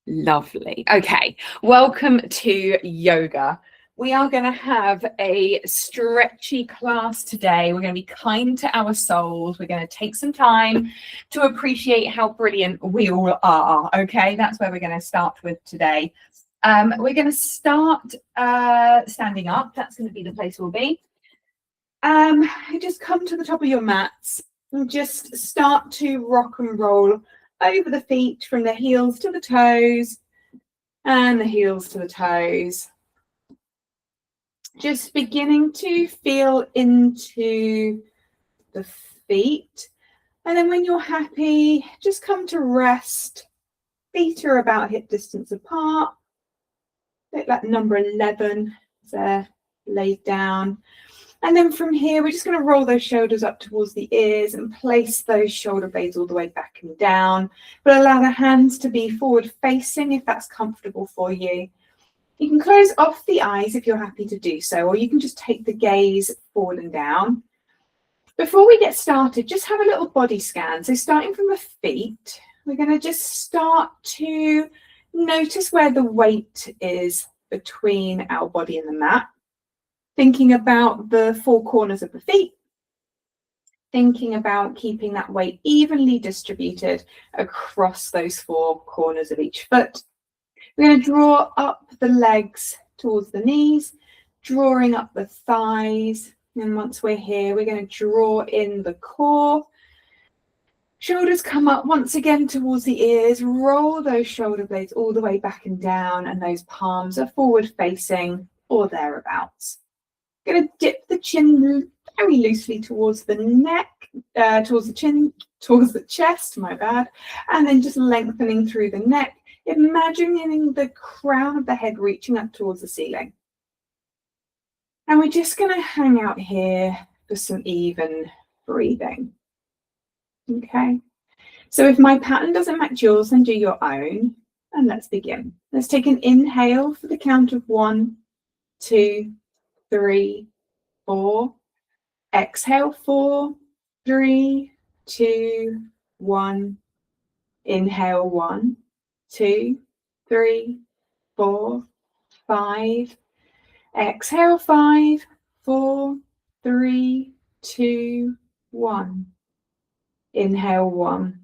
Lovely. Okay, welcome to yoga. We are going to have a stretchy class today. We're going to be kind to our souls. We're going to take some time to appreciate how brilliant we all are. Okay, that's where we're going to start with today. We're going to start standing up. That's going to be the place we'll be. Just come to the top of your mats and just start to rock and roll over the feet from the heels to the toes and the heels to the toes. Just beginning to feel into the feet. And then when you're happy, just come to rest. Feet are about hip distance apart. Bit like number 11 there, laid down. And then from here, we're just going to roll those shoulders up towards the ears and place those shoulder blades all the way back and down. But allow the hands to be forward facing if that's comfortable for you. You can close off the eyes if you're happy to do so, or you can just take the gaze forward and down. Before we get started, just have a little body scan. So starting from the feet, we're going to just start to notice where the weight is between our body and the mat. Thinking about the four corners of the feet, thinking about keeping that weight evenly distributed across those four corners of each foot. We're going to draw up the legs towards the knees, drawing up the thighs. And once we're here, we're going to draw in the core. Shoulders come up once again towards the ears. Roll those shoulder blades all the way back and down, and those palms are forward facing or thereabouts. Going to dip the chin very loosely towards the neck, towards the chin, towards the chest, my bad, and then just lengthening through the neck, imagining the crown of the head reaching up towards the ceiling. And we're just going to hang out here for some even breathing. Okay, so if my pattern doesn't match yours, then do your own, and let's begin. Let's take an inhale for the count of 1, 2, 3, 4. Exhale, 4, 3, 2, 1. Inhale, 1, 2, 3, 4, 5. Exhale, 5, 4, 3, 2, 1. Inhale, 1,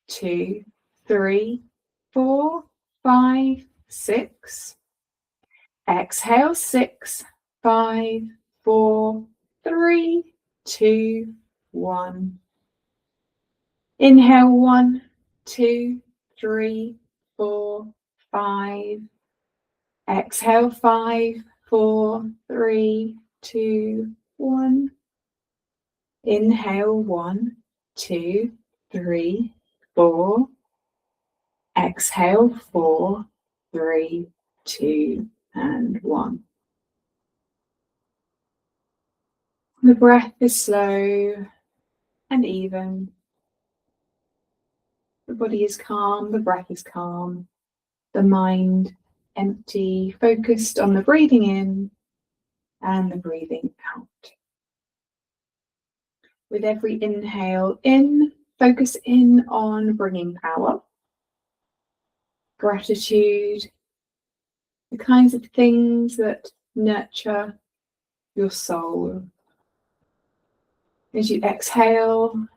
2, 3, 4, 5, 6. Exhale, 6, 5, 4, 3, 2, 1. Inhale, 1, 2, 3, 4, 5. Exhale, 5, 4, 3, 2, 1. Inhale, 1, 2, 3, 4. Exhale, 4, 3, 2, and 1. The breath is slow and even. The body is calm, the breath is calm, the mind empty, focused on the breathing in and the breathing out. With every inhale in, focus in on bringing power, gratitude, the kinds of things that nurture your soul. As you exhale,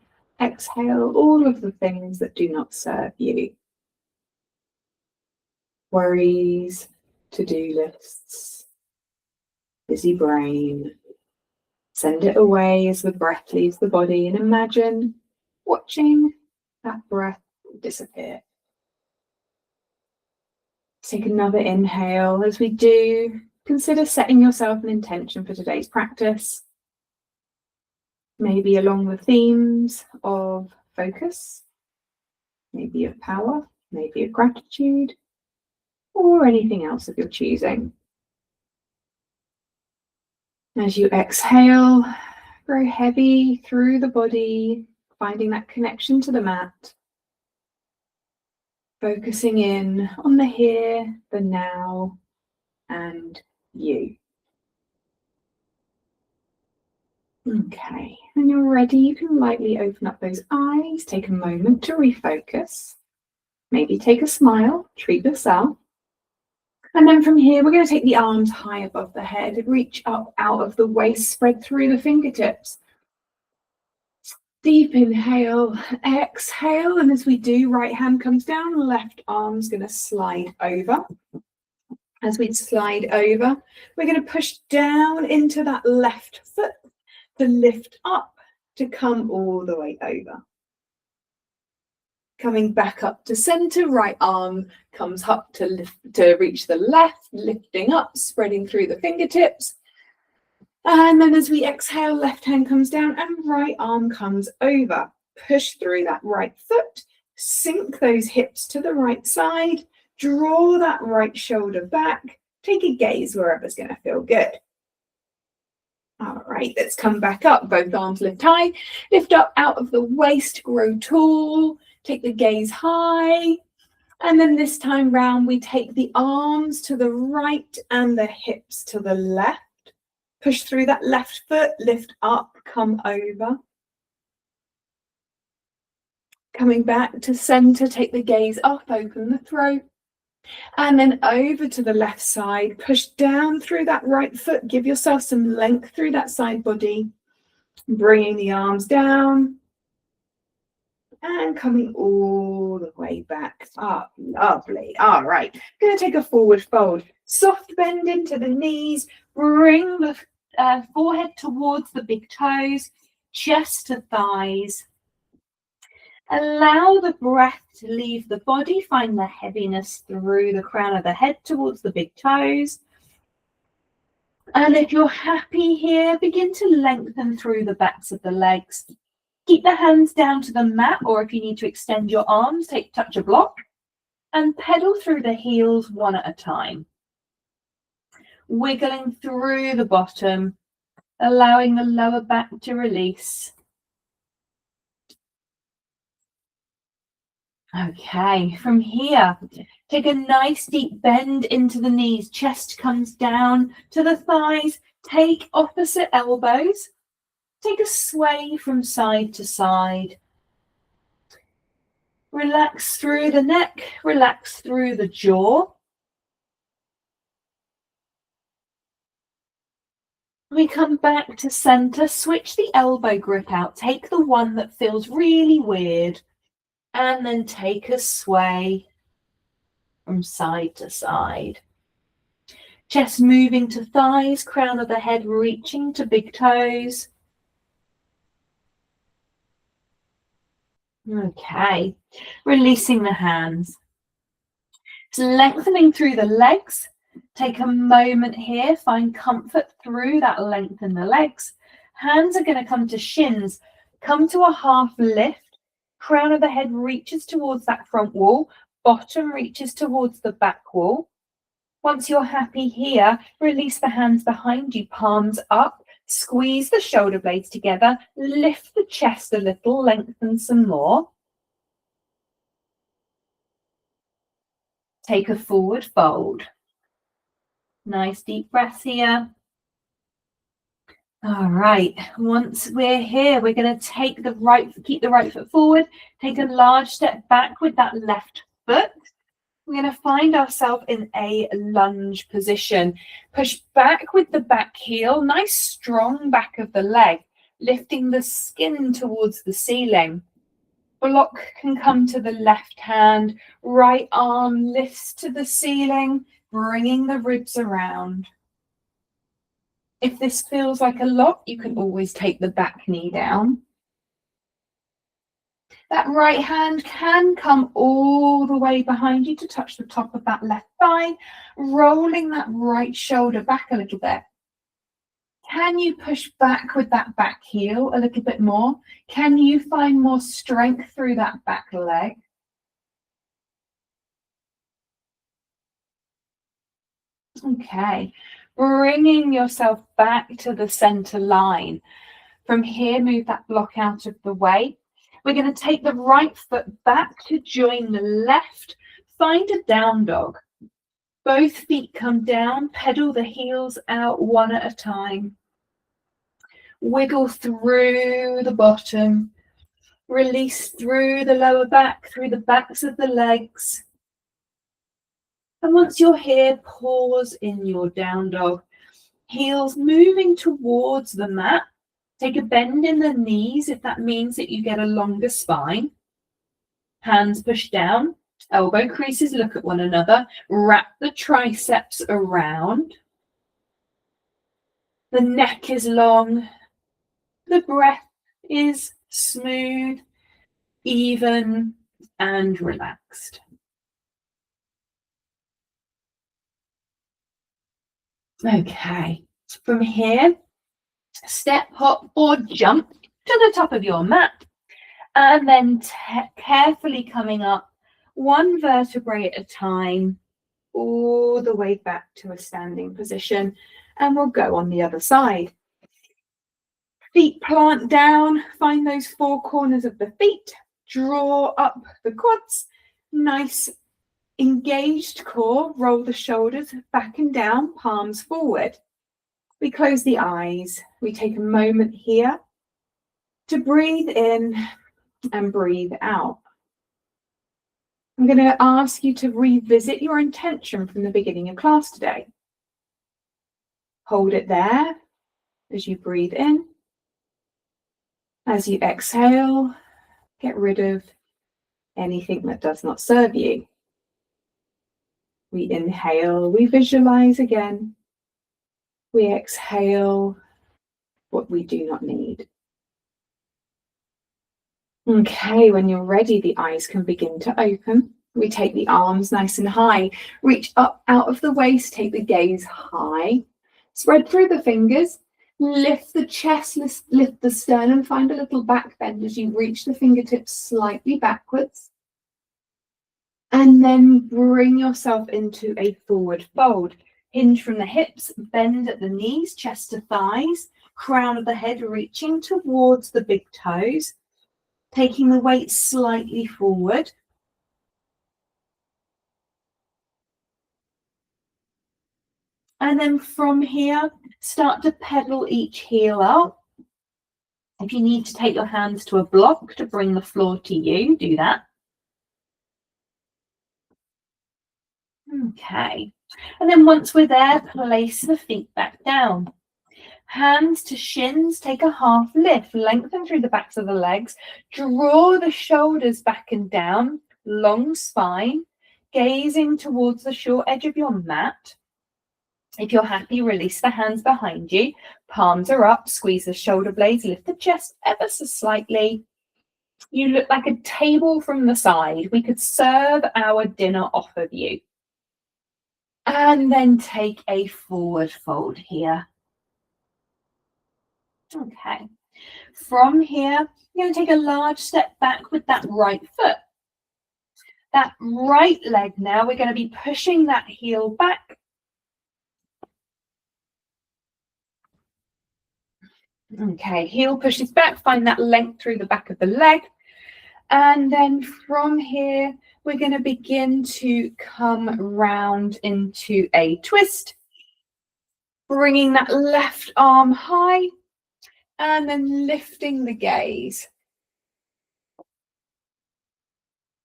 exhale all of the things that do not serve you. Worries, to-do lists, busy brain. Send it away as the breath leaves the body and imagine watching that breath disappear. Take another inhale. As we do, consider setting yourself an intention for today's practice. Maybe along the themes of focus, maybe of power, maybe of gratitude, or anything else of your choosing. As you exhale, grow heavy through the body, finding that connection to the mat. Focusing in on the here, the now, and you. Okay, when you're ready, you can lightly open up those eyes, take a moment to refocus. Maybe take a smile, treat yourself. And then from here, we're going to take the arms high above the head, reach up out of the waist, spread through the fingertips. Deep inhale, exhale, and as we do, right hand comes down, left arm's going to slide over. As we slide over, we're going to push down into that left foot to lift up, to come all the way over. Coming back up to center, right arm comes up to reach the left, lifting up, spreading through the fingertips. And then as we exhale, left hand comes down and right arm comes over. Push through that right foot, sink those hips to the right side, draw that right shoulder back, take a gaze wherever's going to feel good. All right, let's come back up. Both arms lift high, lift up out of the waist, grow tall, take the gaze high. And then this time round, we take the arms to the right and the hips to the left. Push through that left foot, lift up, come over. Coming back to center, take the gaze up, open the throat. And then over to the left side, push down through that right foot, give yourself some length through that side body. Bringing the arms down. And coming all the way back up. Lovely. All right. Going to take a forward fold. Soft bend into the knees. Bring the forehead towards the big toes. Chest to thighs. Allow the breath to leave the body. Find the heaviness through the crown of the head towards the big toes. And if you're happy here, begin to lengthen through the backs of the legs. Keep the hands down to the mat, or if you need to extend your arms, touch a block and pedal through the heels one at a time. Wiggling through the bottom, allowing the lower back to release. Okay, from here, take a nice deep bend into the knees. Chest comes down to the thighs. Take opposite elbows. Take a sway from side to side. Relax through the neck, relax through the jaw. We come back to center, switch the elbow grip out. Take the one that feels really weird and then take a sway from side to side. Chest moving to thighs, crown of the head reaching to big toes. Okay, releasing the hands. So lengthening through the legs. Take a moment here, find comfort through that length in the legs. Hands are going to come to shins. Come to a half lift. Crown of the head reaches towards that front wall. Bottom reaches towards the back wall. Once you're happy here, release the hands behind you, palms up. Squeeze the shoulder blades together, lift the chest a little, lengthen some more. Take a forward fold. Nice deep breath here. All right, once we're here, we're going to keep the right foot forward, take a large step back with that left foot. We're going to find ourselves in a lunge position. Push back with the back heel, nice strong back of the leg, lifting the skin towards the ceiling. Block can come to the left hand, right arm lifts to the ceiling, bringing the ribs around. If this feels like a lot, you can always take the back knee down. That right hand can come all the way behind you to touch the top of that left thigh, rolling that right shoulder back a little bit. Can you push back with that back heel a little bit more? Can you find more strength through that back leg? Okay, bringing yourself back to the center line. From here, move that block out of the way. We're going to take the right foot back to join the left. Find a down dog. Both feet come down, pedal the heels out one at a time. Wiggle through the bottom. Release through the lower back, through the backs of the legs. And once you're here, pause in your down dog. Heels moving towards the mat. Take a bend in the knees if that means that you get a longer spine. Hands push down, elbow creases look at one another. Wrap the triceps around. The neck is long. The breath is smooth, even, and relaxed. Okay, from here, step, hop, or jump to the top of your mat, and then carefully coming up one vertebrae at a time, all the way back to a standing position, and we'll go on the other side. Feet plant down, find those four corners of the feet, draw up the quads, nice engaged core, roll the shoulders back and down, palms forward. We close the eyes. We take a moment here to breathe in and breathe out. I'm going to ask you to revisit your intention from the beginning of class today. Hold it there as you breathe in. As you exhale, get rid of anything that does not serve you. We inhale, we visualize again. We exhale what we do not need. Okay, when you're ready, the eyes can begin to open. We take the arms nice and high, reach up out of the waist, take the gaze high, spread through the fingers, lift the chest, lift the sternum, find a little back bend as you reach the fingertips slightly backwards. And then bring yourself into a forward fold. Hinge from the hips, bend at the knees, chest to thighs, crown of the head reaching towards the big toes, taking the weight slightly forward. And then from here, start to pedal each heel up. If you need to take your hands to a block to bring the floor to you, do that. Okay. And then once we're there, place the feet back down. Hands to shins, take a half lift, lengthen through the backs of the legs, draw the shoulders back and down, long spine, gazing towards the short edge of your mat. If you're happy, release the hands behind you, palms are up, squeeze the shoulder blades, lift the chest ever so slightly. You look like a table from the side. We could serve our dinner off of you. And then take a forward fold here. Okay. From here, you're going to take a large step back with that right foot. That right leg now, we're going to be pushing that heel back. Okay, heel pushes back, find that length through the back of the leg. And then from here, we're going to begin to come round into a twist, bringing that left arm high and then lifting the gaze.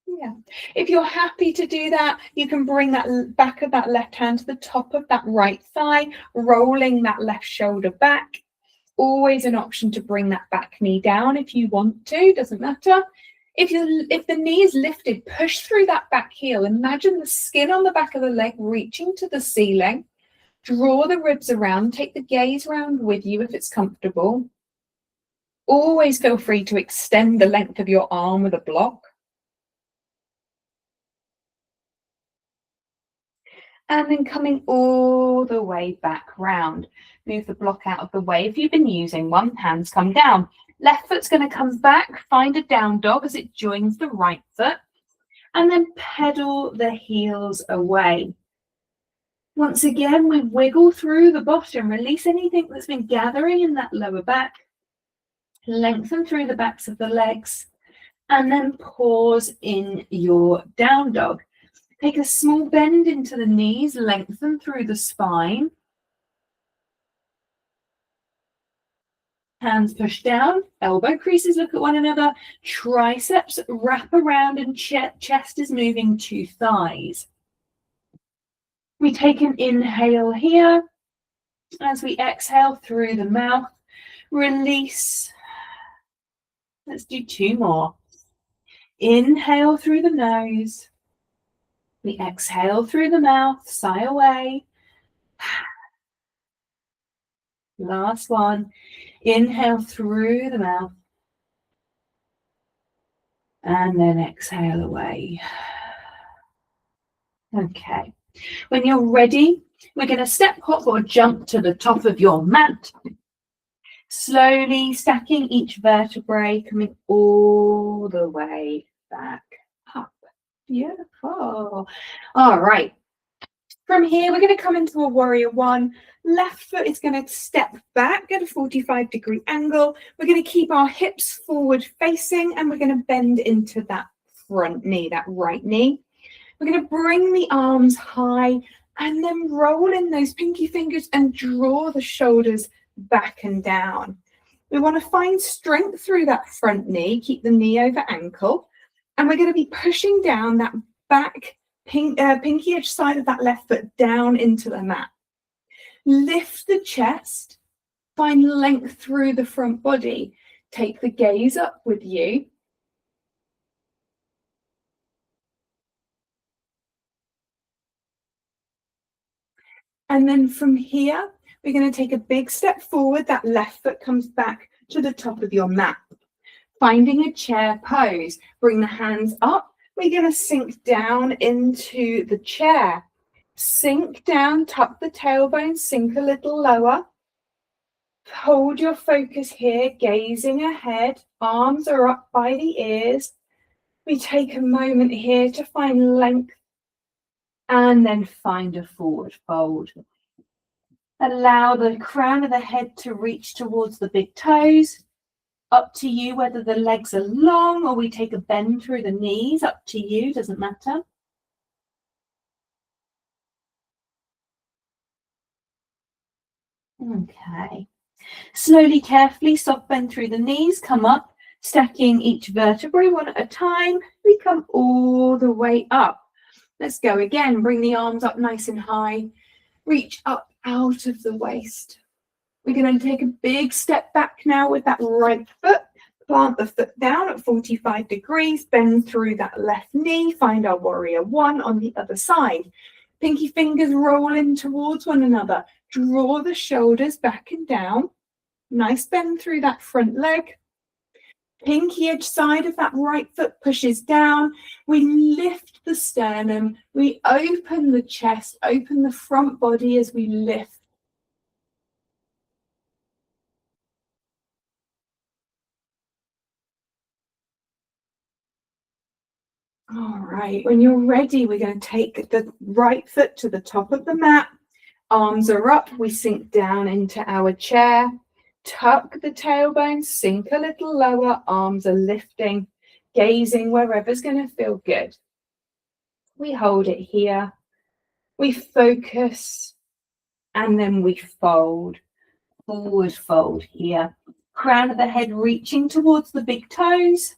Yeah. If you're happy to do that, you can bring that back of that left hand to the top of that right thigh, rolling that left shoulder back. Always an option to bring that back knee down if you want to, doesn't matter. If the knee is lifted, push through that back heel. Imagine the skin on the back of the leg reaching to the ceiling. Draw the ribs around, take the gaze round with you if it's comfortable. Always feel free to extend the length of your arm with a block. And then coming all the way back round. Move the block out of the way. If you've been using one, hands come down. Left foot's going to come back, find a down dog as it joins the right foot, and then pedal the heels away. Once again, we wiggle through the bottom, release anything that's been gathering in that lower back, lengthen through the backs of the legs, and then pause in your down dog. Take a small bend into the knees, lengthen through the spine. Hands push down, elbow creases look at one another, triceps wrap around and chest is moving to thighs. We take an inhale here. As we exhale through the mouth, release. Let's do 2 more. Inhale through the nose. We exhale through the mouth, sigh away. Last one. Inhale through the mouth. And then exhale away. Okay. When you're ready, we're going to step, hop, or jump to the top of your mat. Slowly stacking each vertebrae, coming all the way back up. Beautiful. All right. From here, we're going to come into a warrior one. Left foot is going to step back at a 45-degree angle. We're going to keep our hips forward facing, and we're going to bend into that front knee, that right knee. We're going to bring the arms high and then roll in those pinky fingers and draw the shoulders back and down. We want to find strength through that front knee, keep the knee over ankle, and we're going to be pushing down that back pinky edge side of that left foot down into the mat. Lift the chest, find length through the front body. Take the gaze up with you. And then from here, we're going to take a big step forward. That left foot comes back to the top of your mat. Finding a chair pose. Bring the hands up. We're going to sink down into the chair. Sink down, tuck the tailbone, sink a little lower. Hold your focus here, gazing ahead. Arms are up by the ears. We take a moment here to find length. And then find a forward fold. Allow the crown of the head to reach towards the big toes. Up to you whether the legs are long or we take a bend through the knees. Up to you, doesn't matter. Okay. Slowly, carefully, soft bend through the knees. Come up, stacking each vertebrae one at a time. We come all the way up. Let's go again. Bring the arms up nice and high. Reach up out of the waist. We're going to take a big step back now with that right foot. Plant the foot down at 45 degrees. Bend through that left knee. Find our warrior one on the other side. Pinky fingers roll in towards one another. Draw the shoulders back and down. Nice bend through that front leg. Pinky edge side of that right foot pushes down. We lift the sternum. We open the chest, open the front body as we lift. All right, when you're ready, we're going to take the right foot to the top of the mat. Arms are up. We sink down into our chair. Tuck the tailbone, sink a little lower, arms are lifting, gazing wherever's going to feel good. We hold it here, we focus, and then we fold. Forward fold here. Crown of the head reaching towards the big toes.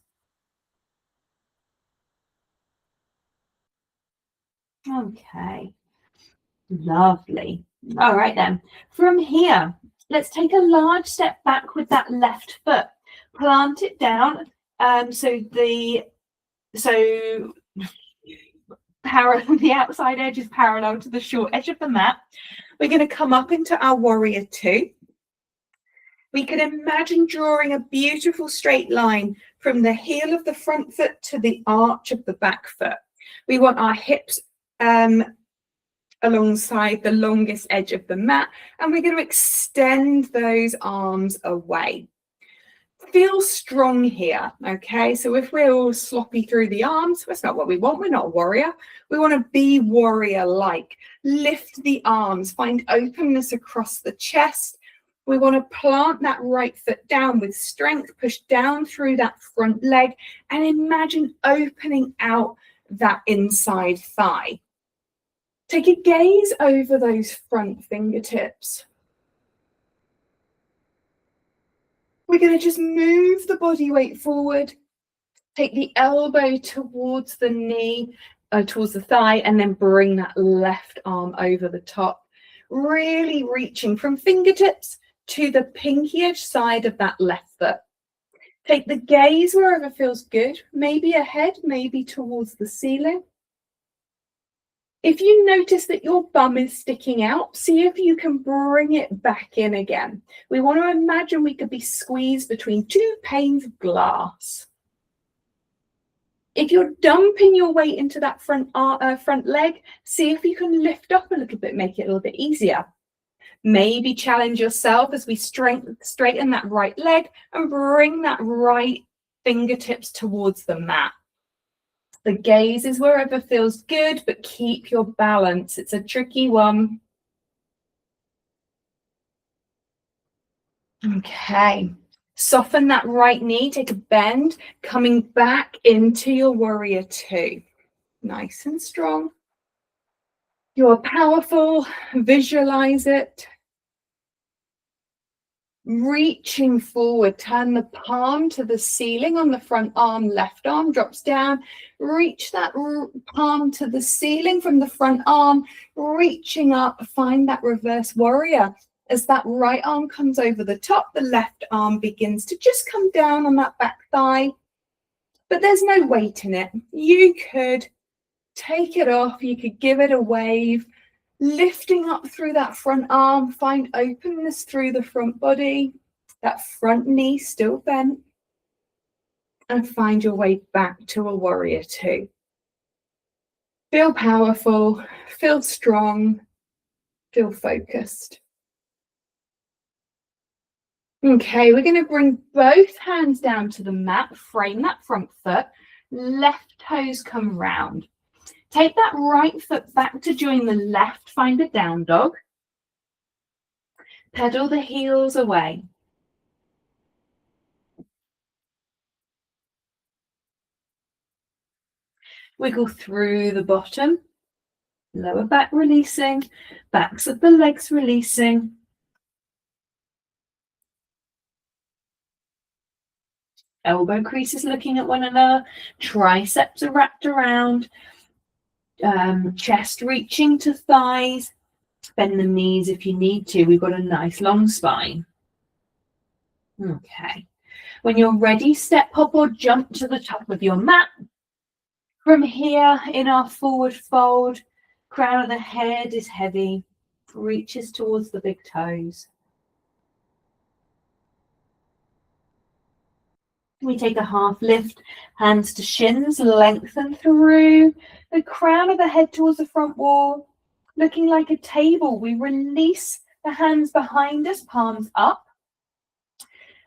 Okay, lovely. All right then, from here, let's take a large step back with that left foot. Plant it down. The outside edge is parallel to the short edge of the mat. We're going to come up into our warrior two. We can imagine drawing a beautiful straight line from the heel of the front foot to the arch of the back foot. We want our hips alongside the longest edge of the mat, and we're going to extend those arms away. Feel strong here, okay? So if we're all sloppy through the arms, that's not what we want. We're not a warrior. We want to be warrior-like. Lift the arms, find openness across the chest. We want to plant that right foot down with strength, push down through that front leg, and imagine opening out that inside thigh. Take a gaze over those front fingertips. We're going to just move the body weight forward. Take the elbow towards the knee, towards the thigh, and then bring that left arm over the top. Really reaching from fingertips to the pinky edge side of that left foot. Take the gaze wherever feels good, maybe ahead, maybe towards the ceiling. If you notice that your bum is sticking out, see if you can bring it back in again. We want to imagine we could be squeezed between two panes of glass. If you're dumping your weight into that front leg, see if you can lift up a little bit, make it a little bit easier. Maybe challenge yourself as we straighten that right leg and bring that right fingertips towards the mat. The gaze is wherever feels good, but keep your balance. It's a tricky one. Okay. Soften that right knee, take a bend, coming back into your warrior two. Nice and strong. You're powerful, visualize it. Reaching forward, turn the palm to the ceiling on the front arm, left arm drops down. Reach that palm to the ceiling from the front arm, reaching up, find that reverse warrior. As that right arm comes over the top, the left arm begins to just come down on that back thigh, but there's no weight in it. You could take it off, you could give it a wave, lifting up through that front arm, find openness through the front body, that front knee still bent, and find your way back to a warrior two. Feel powerful, feel strong, feel focused. Okay, we're going to bring both hands down to the mat, frame that front foot, left toes come round. Take that right foot back to join the left, find a down dog. Pedal the heels away. Wiggle through the bottom, lower back releasing, backs of the legs releasing. Elbow creases looking at one another, triceps are wrapped around, chest reaching to thighs, bend the knees if you need to. We've got a nice long spine. Okay. When you're ready, step, hop or jump to the top of your mat. From here, in our forward fold, crown of the head is heavy, reaches towards the big toes. We take a half lift, hands to shins, lengthen through the crown of the head towards the front wall, looking like a table. We release the hands behind us, palms up.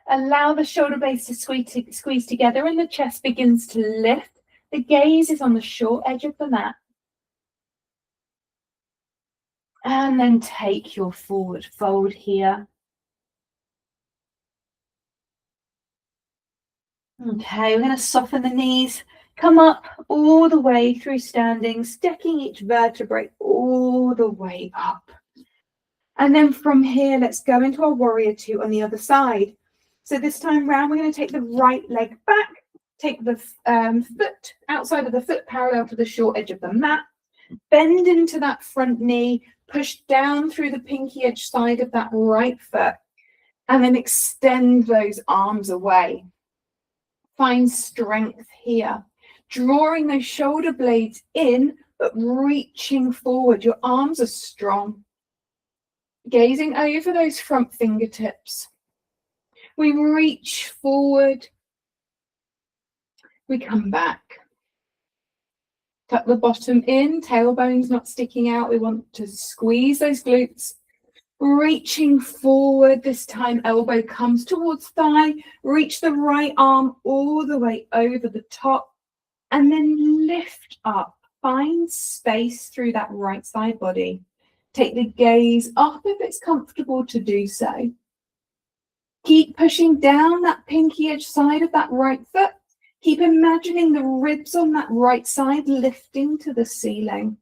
Allow the shoulder blades to squeeze together and the chest begins to lift. The gaze is on the short edge of the mat. And then take your forward fold here. Okay, we're going to soften the knees, come up all the way through standing, stacking each vertebrae all the way up. And then from here, let's go into our warrior two on the other side. So this time round, we're going to take the right leg back, take the foot outside of the foot parallel to the short edge of the mat, bend into that front knee, push down through the pinky edge side of that right foot, and then extend those arms away. Find strength here, drawing those shoulder blades in, but reaching forward. Your arms are strong. Gazing over those front fingertips. We reach forward. We come back. Tuck the bottom in, tailbone's not sticking out. We want to squeeze those glutes. Reaching forward, this time elbow comes towards thigh, reach the right arm all the way over the top, and then lift up. Find space through that right side body. Take the gaze up if it's comfortable to do so. Keep pushing down that pinky edge side of that right foot. Keep imagining the ribs on that right side lifting to the ceiling.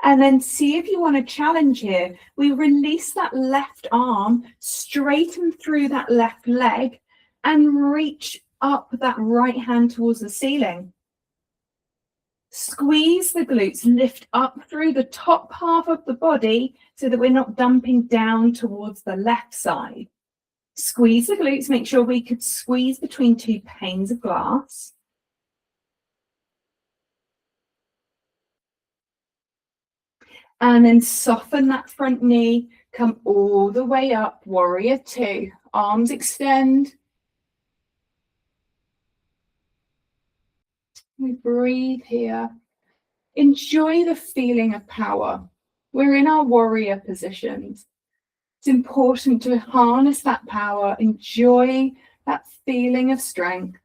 And then see if you want to challenge here. We release that left arm, straighten through that left leg, and reach up that right hand towards the ceiling. Squeeze the glutes, lift up through the top half of the body so that we're not dumping down towards the left side. Squeeze the glutes, make sure we could squeeze between two panes of glass. And then soften that front knee, come all the way up, warrior two. Arms extend. We breathe here. Enjoy the feeling of power. We're in our warrior positions. It's important to harness that power, enjoy that feeling of strength.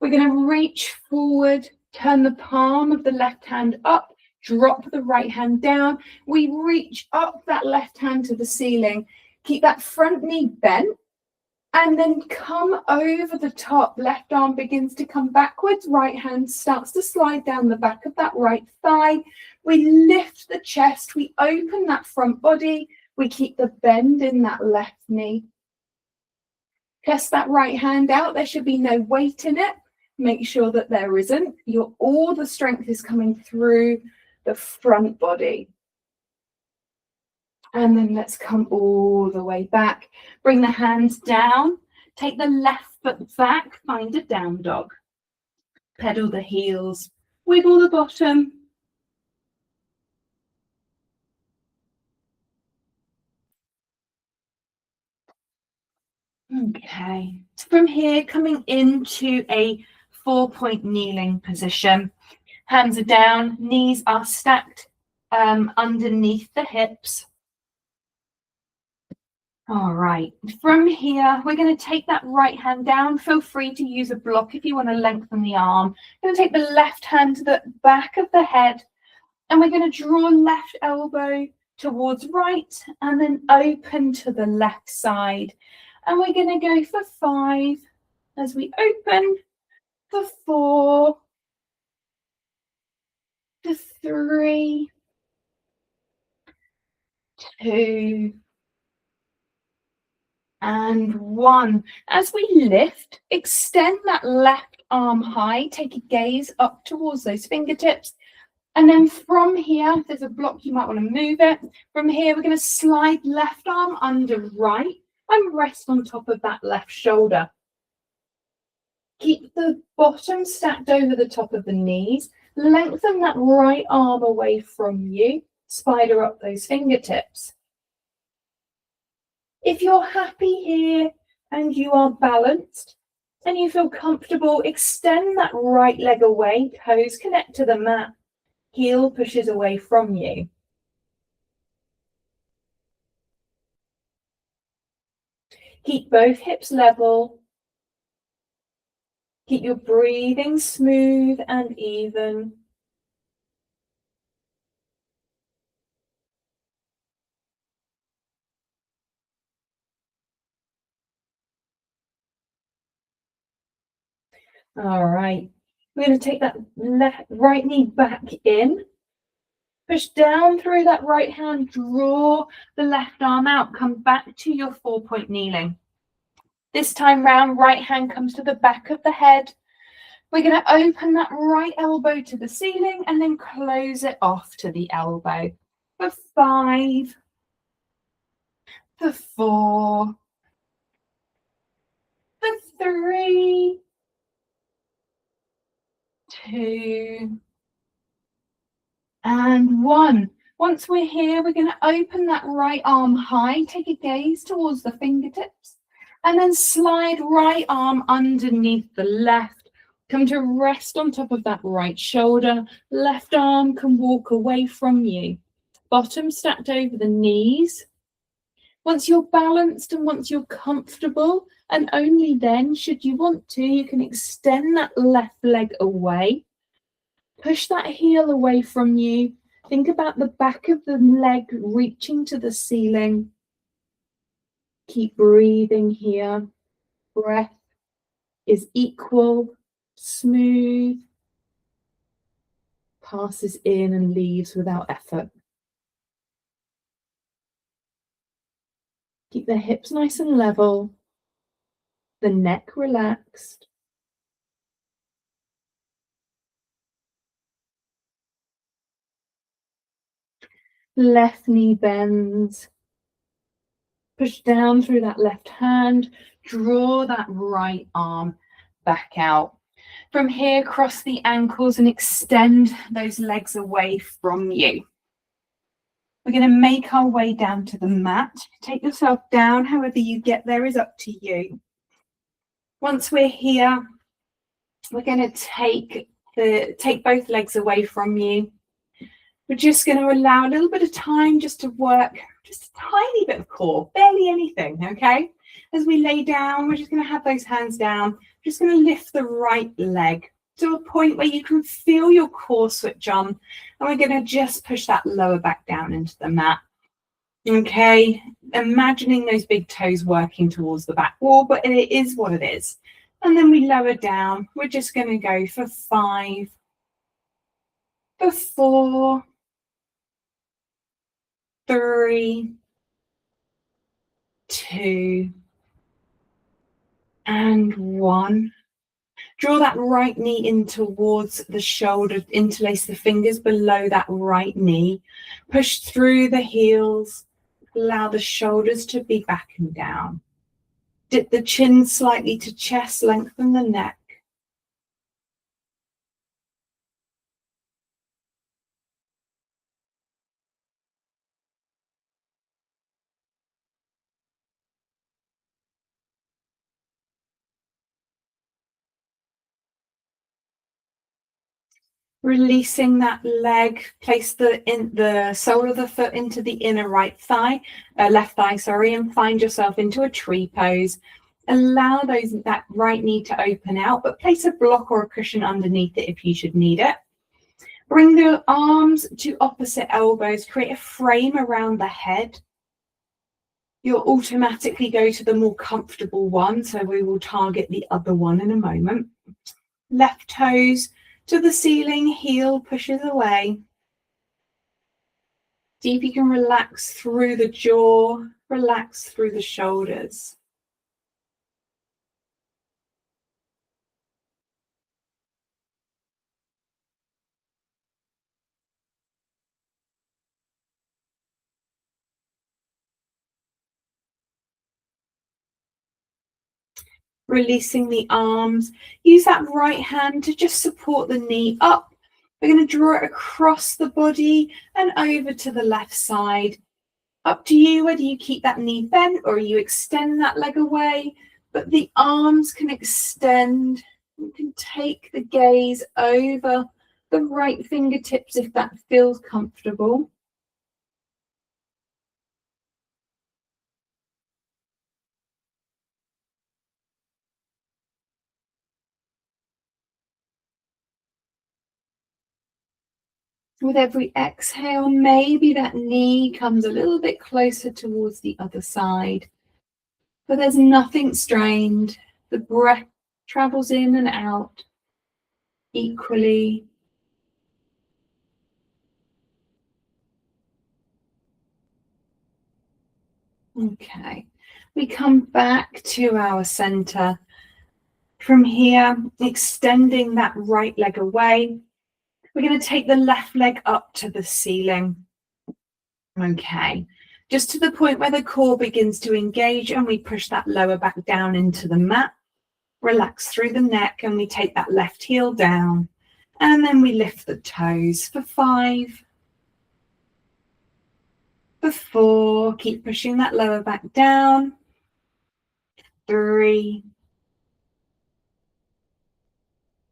We're going to reach forward, turn the palm of the left hand up, drop the right hand down. We reach up that left hand to the ceiling. Keep that front knee bent and then come over the top. Left arm begins to come backwards. Right hand starts to slide down the back of that right thigh. We lift the chest. We open that front body. We keep the bend in that left knee. Press that right hand out. There should be no weight in it. Make sure that there isn't. All the strength is coming through the front body. And then let's come all the way back. Bring the hands down. Take the left foot back. Find a down dog. Pedal the heels. Wiggle the bottom. Okay. From here, coming into a 4-point kneeling position. Hands are down, knees are stacked underneath the hips. All right, from here, we're going to take that right hand down. Feel free to use a block if you want to lengthen the arm. We're going to take the left hand to the back of the head, and we're going to draw left elbow towards right, and then open to the left side. And we're going to go for 5 as we open, for 4, for 3, 2, and 1. As we lift, extend that left arm high, take a gaze up towards those fingertips. And then from here, if there's a block, you might want to move it. From here, we're going to slide left arm under right and rest on top of that left shoulder. Keep the bottom stacked over the top of the knees. Lengthen that right arm away from you. Spider up those fingertips. If you're happy here and you are balanced and you feel comfortable, extend that right leg away. Toes connect to the mat. Heel pushes away from you. Keep both hips level. Keep your breathing smooth and even. All right. We're going to take that right knee back in. Push down through that right hand, draw the left arm out, come back to your 4-point kneeling. This time round, right hand comes to the back of the head. We're going to open that right elbow to the ceiling and then close it off to the elbow. For 5, for 4, for 3, 2, and 1. Once we're here, we're going to open that right arm high, take a gaze towards the fingertips, and then slide right arm underneath the left. Come to rest on top of that right shoulder. Left arm can walk away from you. Bottom stacked over the knees. Once you're balanced and once you're comfortable, and only then, should you want to, you can extend that left leg away. Push that heel away from you. Think about the back of the leg reaching to the ceiling. Keep breathing here. Breath is equal, smooth. passes in and leaves without effort. Keep the hips nice and level, the neck relaxed. Left knee bends. Push down through that left hand, draw that right arm back out. From here, cross the ankles and extend those legs away from you. We're going to make our way down to the mat. Take yourself down, however you get there is up to you. Once we're here, we're going to take both legs away from you. We're just going to allow a little bit of time just to work, just a tiny bit of core, barely anything, okay? As we lay down, we're just going to have those hands down. Just going to lift the right leg to a point where you can feel your core switch on. And we're going to just push that lower back down into the mat. Okay, imagining those big toes working towards the back wall, but it is what it is. And then we lower down. We're just going to go for 5, for 4, 3, 2, and 1. Draw that right knee in towards the shoulder, interlace the fingers below that right knee. Push through the heels, allow the shoulders to be back and down. Dip the chin slightly to chest, lengthen the neck. Releasing that leg, place the sole of the foot into the inner left thigh, and find yourself into a tree pose. Allow that right knee to open out, but place a block or a cushion underneath it if you should need it. Bring the arms to opposite elbows, create a frame around the head. You'll automatically go to the more comfortable one, so we will target the other one in a moment. Left toes to the ceiling, heel pushes away. See if you can relax through the jaw, relax through the shoulders. Releasing the arms. Use that right hand to just support the knee up. We're going to draw it across the body and over to the left side. Up to you whether you keep that knee bent or you extend that leg away, but the arms can extend. You can take the gaze over the right fingertips if that feels comfortable. With every exhale, maybe that knee comes a little bit closer towards the other side. But there's nothing strained. The breath travels in and out equally. Okay, we come back to our center. From here, extending that right leg away. We're going to take the left leg up to the ceiling. Okay, just to the point where the core begins to engage and we push that lower back down into the mat. Relax through the neck and we take that left heel down and then we lift the toes for 5, for 4, keep pushing that lower back down, 3,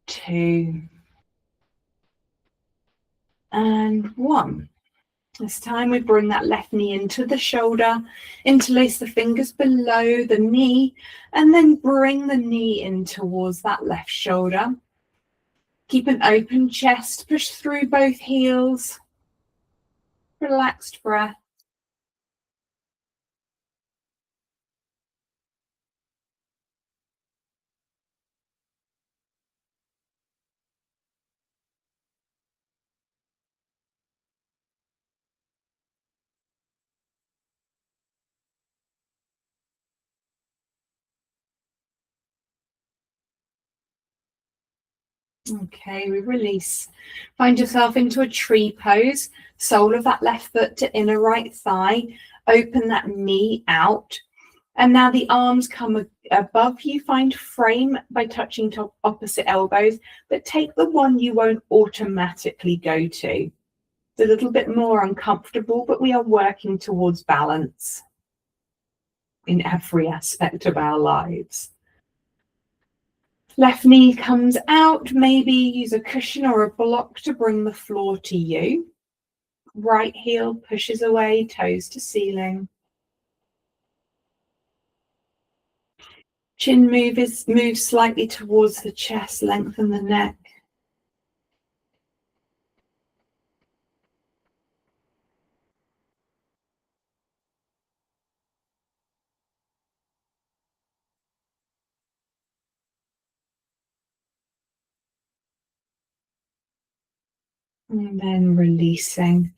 2, and 1. This time we bring that left knee into the shoulder, interlace the fingers below the knee, and then bring the knee in towards that left shoulder. Keep an open chest, push through both heels, relaxed breath. Okay, we release. Find yourself into a tree pose, sole of that left foot to inner right thigh. Open that knee out. And now the arms come above you. Find frame by touching to opposite elbows, but take the one you won't automatically go to. It's a little bit more uncomfortable, but we are working towards balance in every aspect of our lives. Left knee comes out, maybe use a cushion or a block to bring the floor to you. Right heel pushes away, toes to ceiling. Chin moves slightly towards the chest, lengthen the neck. And then releasing.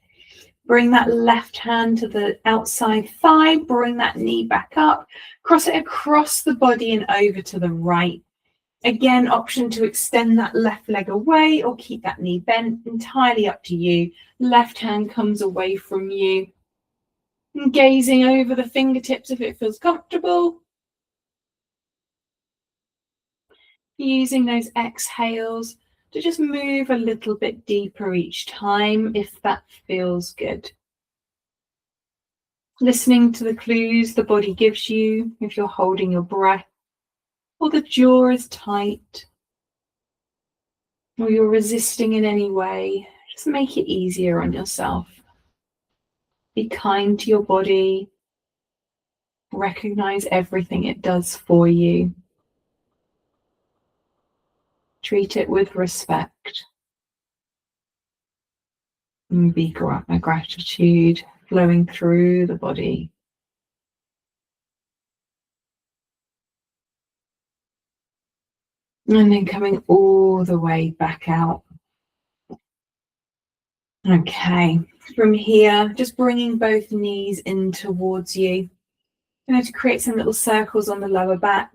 Bring that left hand to the outside thigh, bring that knee back up, cross it across the body and over to the right. Again, option to extend that left leg away or keep that knee bent, entirely up to you. Left hand comes away from you. And gazing over the fingertips if it feels comfortable. Using those exhales to just move a little bit deeper each time if that feels good. Listening to the clues the body gives you if you're holding your breath, or the jaw is tight, or you're resisting in any way. Just make it easier on yourself. Be kind to your body. Recognize everything it does for you. Treat it with respect. And be gratitude flowing through the body. And then coming all the way back out. Okay, from here, just bringing both knees in towards you. You're going to create some little circles on the lower back.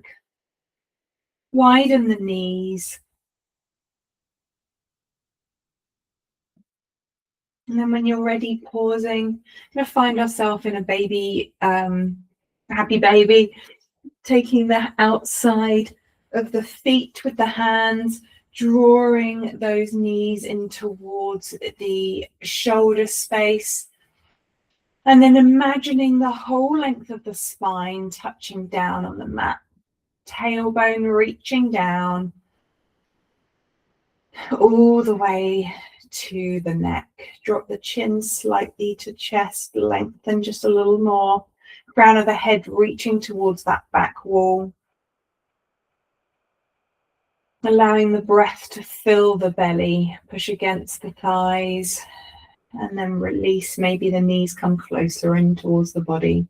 Widen the knees. And then when you're ready, pausing. We're going to find ourselves in a baby, happy baby. Taking the outside of the feet with the hands, drawing those knees in towards the shoulder space. And then imagining the whole length of the spine touching down on the mat. Tailbone reaching down all the way to the neck. Drop the chin slightly to chest, lengthen just a little more. Crown of the head reaching towards that back wall. Allowing the breath to fill the belly, push against the thighs, and then release. Maybe the knees come closer in towards the body.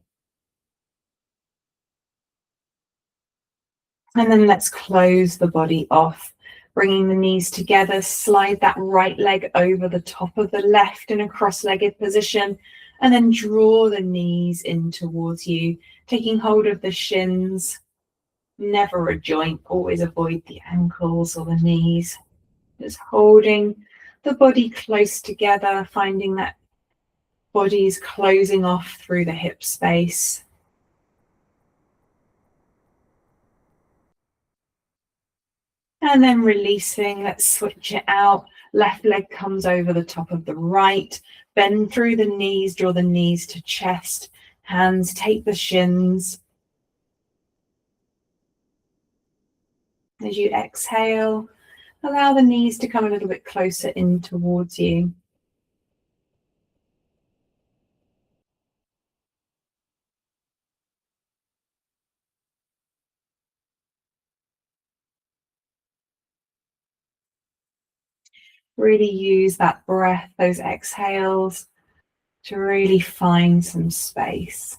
And then let's close the body off, bringing the knees together. Slide that right leg over the top of the left in a cross-legged position, and then draw the knees in towards you, taking hold of the shins. Never a joint, always avoid the ankles or the knees. Just holding the body close together, finding that body is closing off through the hip space. And then releasing, let's switch it out. Left leg comes over the top of the right. Bend through the knees, draw the knees to chest. Hands take the shins. As you exhale, allow the knees to come a little bit closer in towards you. Really use that breath, those exhales, to really find some space.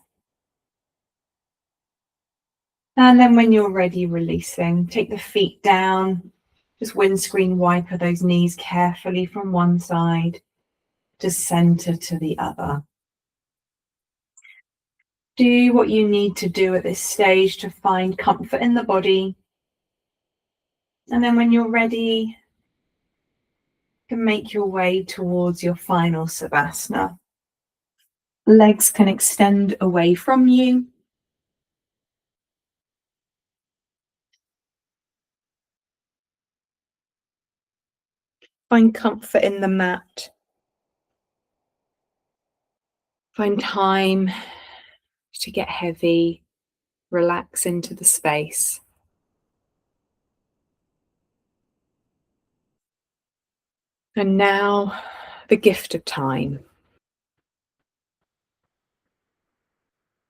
And then when you're ready, releasing, take the feet down, just windscreen wiper those knees carefully from one side to center to the other. Do what you need to do at this stage to find comfort in the body. And then when you're ready, And make your way towards your final Savasana. Legs can extend away from you. Find comfort in the mat. Find time to get heavy, relax into the space. And now, the gift of time.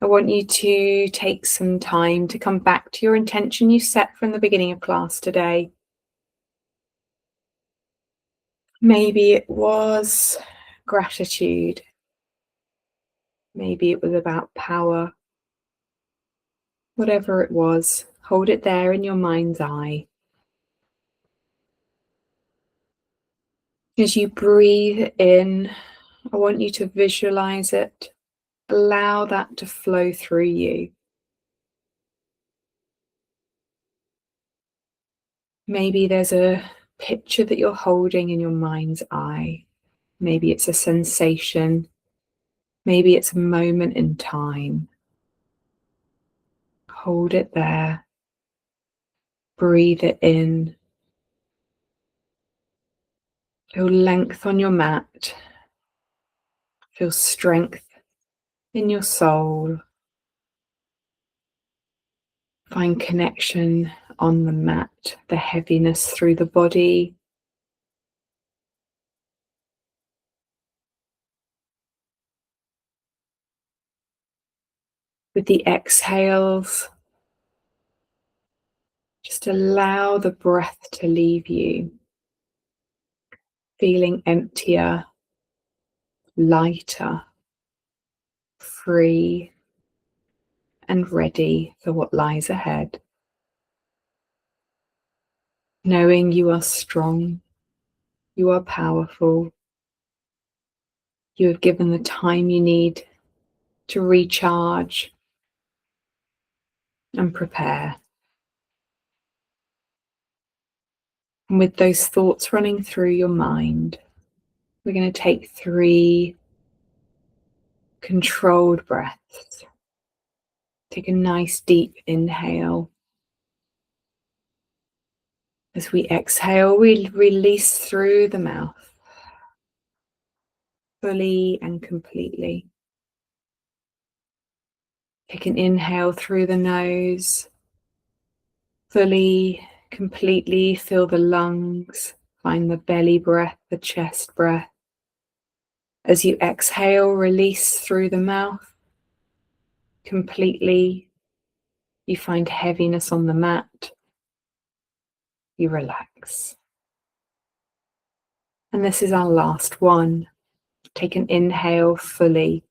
I want you to take some time to come back to your intention you set from the beginning of class today. Maybe it was gratitude. Maybe it was about power. Whatever it was, hold it there in your mind's eye. As you breathe in, I want you to visualize it. Allow that to flow through you. Maybe there's a picture that you're holding in your mind's eye. Maybe it's a sensation. Maybe it's a moment in time. Hold it there. Breathe it in. Feel length on your mat. Feel strength in your soul. Find connection on the mat, the heaviness through the body. With the exhales, just allow the breath to leave you, feeling emptier, lighter, free, and ready for what lies ahead. Knowing you are strong, you are powerful, you have given the time you need to recharge and prepare. And with those thoughts running through your mind, we're going to take 3 controlled breaths. Take a nice deep inhale. As we exhale, we release through the mouth, fully and completely. Take an inhale through the nose, fully, completely fill the lungs, find the belly breath, the chest breath. As you exhale, release through the mouth, completely. You find heaviness on the mat. You relax. And this is our last one. Take an inhale fully.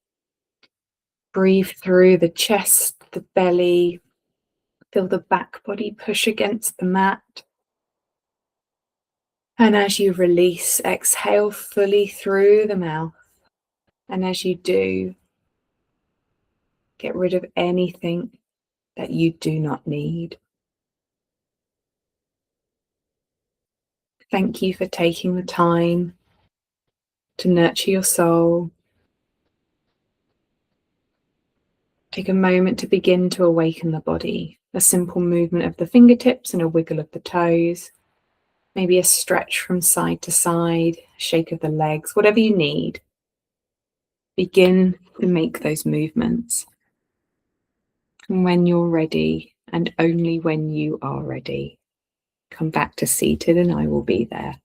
Breathe through the chest, the belly. Feel the back body push against the mat. And as you release, exhale fully through the mouth. And as you do, get rid of anything that you do not need. Thank you for taking the time to nurture your soul. Take a moment to begin to awaken the body. A simple movement of the fingertips and a wiggle of the toes. Maybe a stretch from side to side, shake of the legs, whatever you need. Begin to make those movements. And when you're ready, and only when you are ready, come back to seated and I will be there.